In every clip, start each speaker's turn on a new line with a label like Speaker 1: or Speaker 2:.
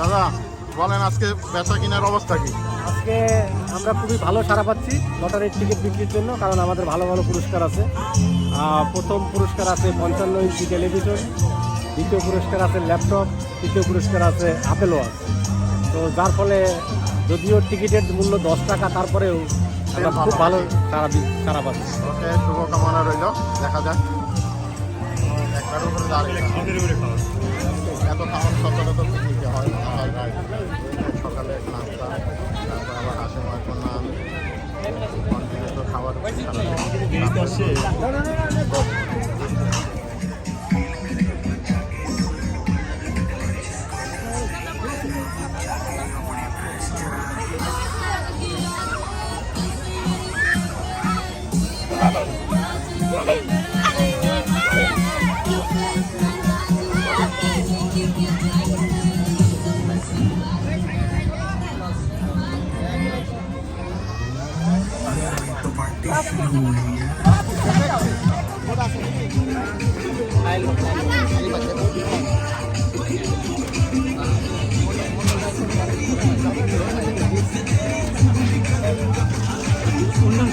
Speaker 1: দাদা বলেন আজকে বেচা কিনার অবস্থা কি?
Speaker 2: আজকে আমরা খুবই ভালো সাড়া পাচ্ছি লটারির টিকিট বিক্রির জন্য, কারণ আমাদের ভালো ভালো পুরস্কার আছে। প্রথম পুরস্কার আছে 55 ইঞ্চি টেলিভিশন, দ্বিতীয় পুরস্কার আছে ল্যাপটপ, তৃতীয় পুরস্কার আছে আপেল ওয়াচ। তো যার ফলে যদিও টিকিটের মূল্য 10 টাকা, তারপরেও আমরা খুব ভালো সাড়া পাচ্ছি।
Speaker 1: ওকে, শুভকামনা রইল, দেখা যাক। একটার উপরে দাঁড়িয়ে এত খাওয়ার সচরাচর নিতে হয় সকালে নাস্তা, তারপর আবার হাসি মাংস নান কন্টিনিউ খাবার।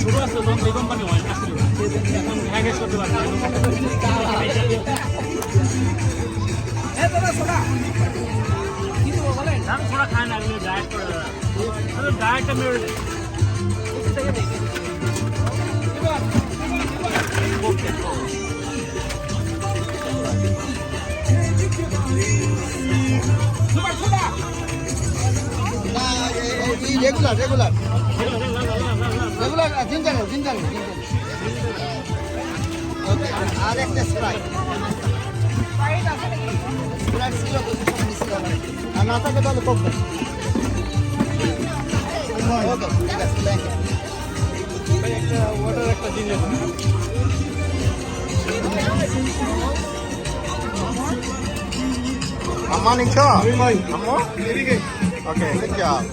Speaker 3: শুরু আছে তখন এই কোম্পানি হয় না, এখন হ্যাঙ্গেজ করতে পারে না। আমি থোড়া খাই না, আমি ডায়েট করে ডায়েটটা মেরে
Speaker 4: regular regular regular ginger ginger okay. আর একটা স্প্রাইট স্প্রাইট ছিল তো মিশিয়ে আর না থাকে তাহলে কোক দেন। ওকে ঠিক আছে, থ্যাংক ইউ।
Speaker 2: একটা ওয়াটার একটা জিনিস
Speaker 1: আম্মা নিচ্ছ? আম্মু? ওকে, good job.